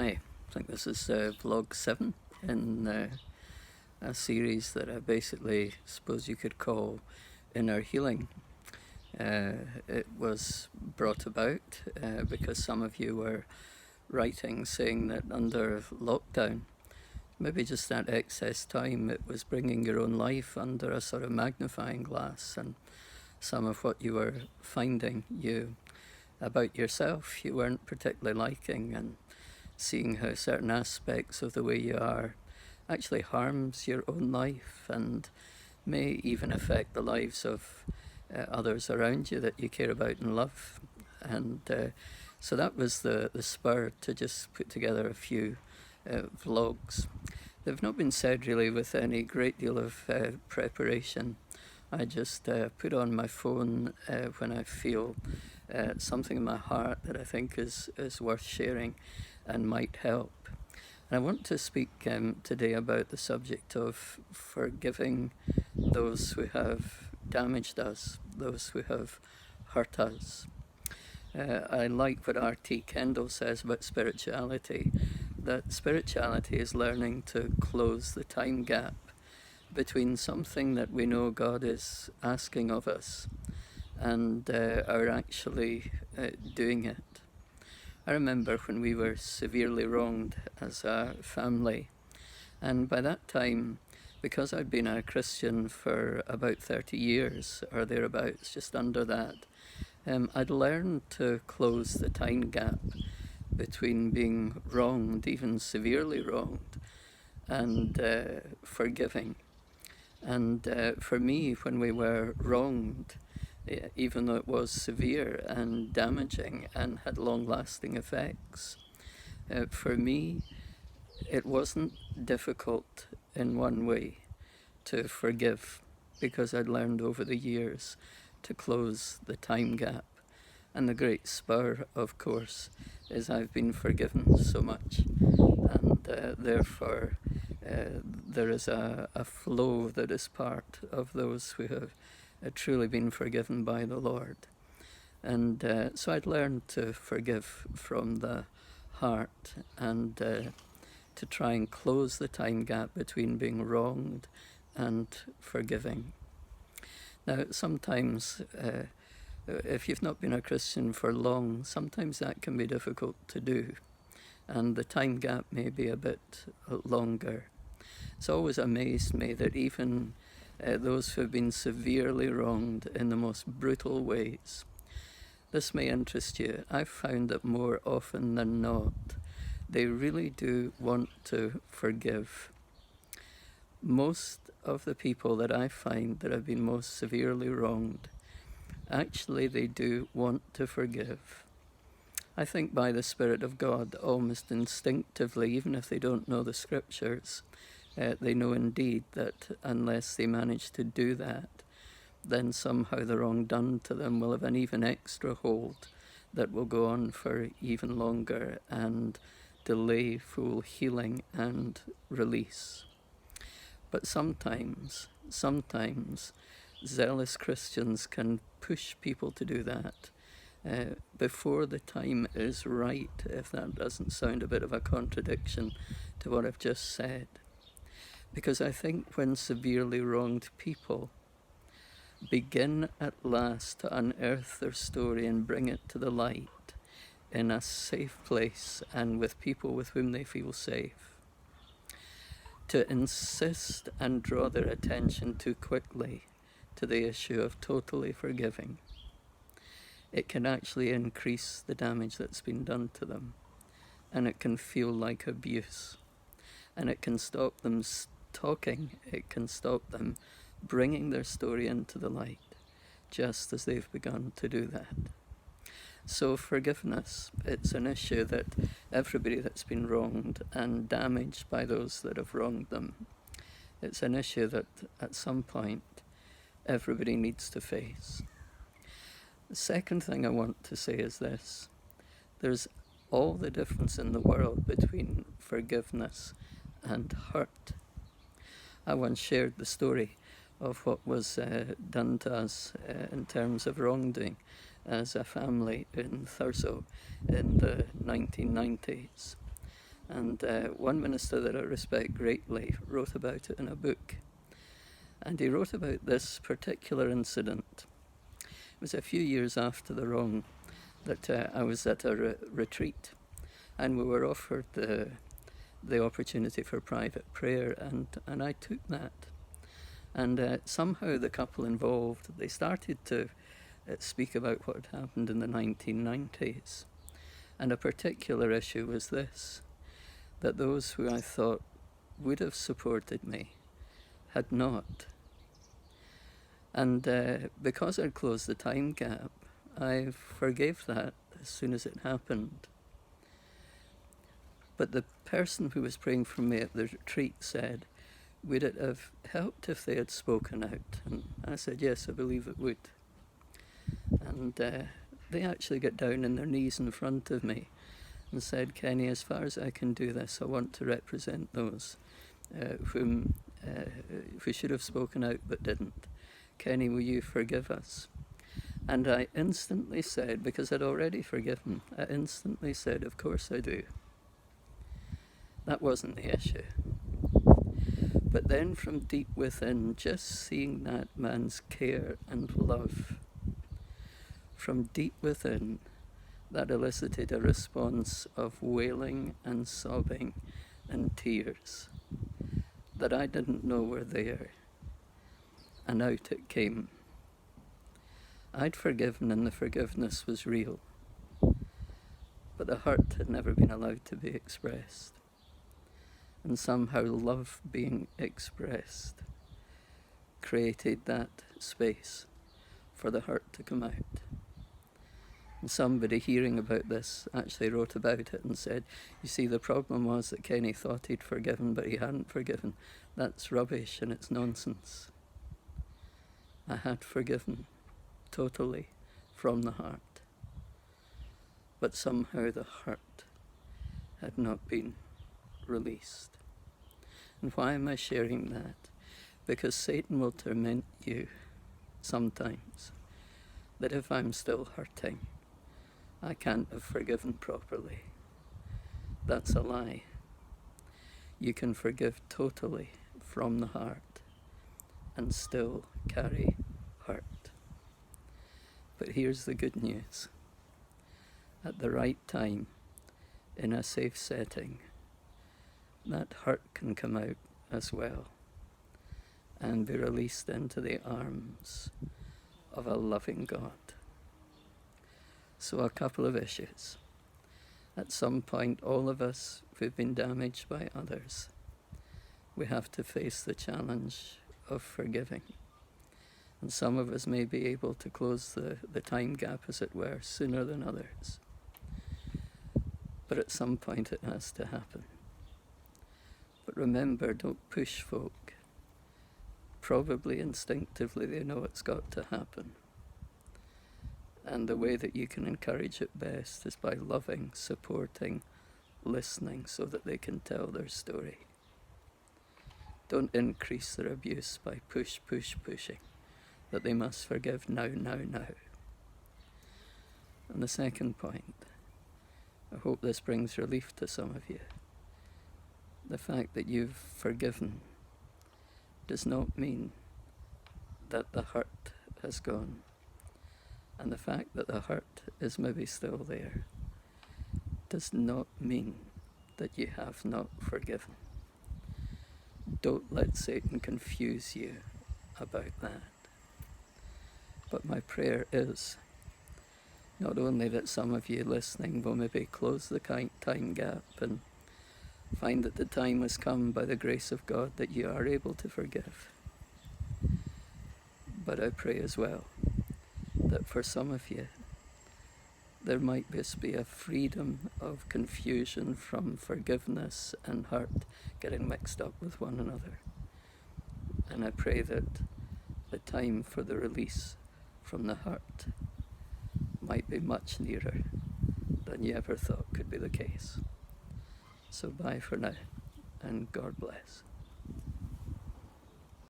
Hi, I think this is vlog 7 in a series that I basically suppose you could call Inner Healing. It was brought about because some of you were writing saying that under lockdown, maybe just that excess time, it was bringing your own life under a sort of magnifying glass, and some of what you were finding about yourself you weren't particularly liking, and seeing how certain aspects of the way you are actually harms your own life and may even affect the lives of others around you that you care about and love. And so that was the spur to just put together a few vlogs. They've not been said really with any great deal of preparation. I just put on my phone when I feel something in my heart that I think is worth sharing and might help. And I want to speak today about the subject of forgiving those who have damaged us, those who have hurt us. I like what R.T. Kendall says about spirituality, that spirituality is learning to close the time gap between something that we know God is asking of us and are actually doing it. I remember when we were severely wronged as a family, and by that time, because I'd been a Christian for about 30 years or thereabouts, just under that, I'd learned to close the time gap between being wronged, even severely wronged, and forgiving. And for me, when we were wronged, even though it was severe and damaging and had long-lasting effects, for me, it wasn't difficult in one way to forgive, because I'd learned over the years to close the time gap. And the great spur, of course, is I've been forgiven so much, and therefore there is a flow that is part of those who have truly been forgiven by the Lord. And so I'd learned to forgive from the heart and to try and close the time gap between being wronged and forgiving. Now, sometimes, if you've not been a Christian for long, sometimes that can be difficult to do, and the time gap may be a bit longer. It's always amazed me that even those who have been severely wronged in the most brutal ways, this may interest you, I've found that more often than not, they really do want to forgive. Most of the people that I find that have been most severely wronged, actually they do want to forgive. I think by the Spirit of God, almost instinctively, even if they don't know the scriptures, they know indeed that unless they manage to do that, then somehow the wrong done to them will have an even extra hold that will go on for even longer and delay full healing and release. But sometimes zealous Christians can push people to do that before the time is right, if that doesn't sound a bit of a contradiction to what I've just said. Because I think when severely wronged people begin at last to unearth their story and bring it to the light in a safe place and with people with whom they feel safe, to insist and draw their attention too quickly to the issue of totally forgiving, it can actually increase the damage that's been done to them, and it can feel like abuse, and it can stop them talking, it can stop them bringing their story into the light, just as they've begun to do that. So forgiveness, it's an issue that everybody that's been wronged and damaged by those that have wronged them, it's an issue that at some point everybody needs to face. The second thing I want to say is this: there's all the difference in the world between forgiveness and hurt. I once shared the story of what was done to us in terms of wrongdoing as a family in Thurso in the 1990s. And one minister that I respect greatly wrote about it in a book. And he wrote about this particular incident. It was a few years after the wrong that I was at a retreat, and we were offered the opportunity for private prayer, and I took that. And somehow the couple involved, they started to speak about what had happened in the 1990s. And a particular issue was this, that those who I thought would have supported me had not. And because I'd closed the time gap, I forgave that as soon as it happened. But the person who was praying for me at the retreat said, would it have helped if they had spoken out? And I said, yes, I believe it would. And they actually got down on their knees in front of me and said, Kenny, as far as I can do this, I want to represent those who should have spoken out but didn't. Kenny, will you forgive us? And I instantly said, because I'd already forgiven, I instantly said, of course I do. That wasn't the issue. But then from deep within, just seeing that man's care and love, from deep within, that elicited a response of wailing and sobbing and tears that I didn't know were there. And out it came. I'd forgiven and the forgiveness was real, but the hurt had never been allowed to be expressed. And somehow love being expressed created that space for the hurt to come out. And somebody hearing about this actually wrote about it and said, you see, the problem was that Kenny thought he'd forgiven, but he hadn't forgiven. That's rubbish and it's nonsense. I had forgiven totally from the heart, but somehow the hurt had not been released. And why am I sharing that? Because Satan will torment you sometimes that if I'm still hurting, I can't have forgiven properly. That's a lie. You can forgive totally from the heart and still carry hurt. But here's the good news. At the right time, in a safe setting, that hurt can come out as well and be released into the arms of a loving God. So a couple of issues. At some point, all of us who've been damaged by others, we have to face the challenge of forgiving. And some of us may be able to close the time gap, as it were, sooner than others. But at some point it has to happen. But remember, don't push folk. Probably instinctively they know it's got to happen. And the way that you can encourage it best is by loving, supporting, listening so that they can tell their story. Don't increase their abuse by pushing, that they must forgive now. And the second point, I hope this brings relief to some of you. The fact that you've forgiven does not mean that the hurt has gone. And the fact that the hurt is maybe still there does not mean that you have not forgiven. Don't let Satan confuse you about that. But my prayer is not only that some of you listening will maybe close the time gap and find that the time has come by the grace of God that you are able to forgive, but I pray as well that for some of you there might just be a freedom of confusion from forgiveness and hurt getting mixed up with one another. And I pray that the time for the release from the hurt might be much nearer than you ever thought could be the case. So bye for now, and God bless.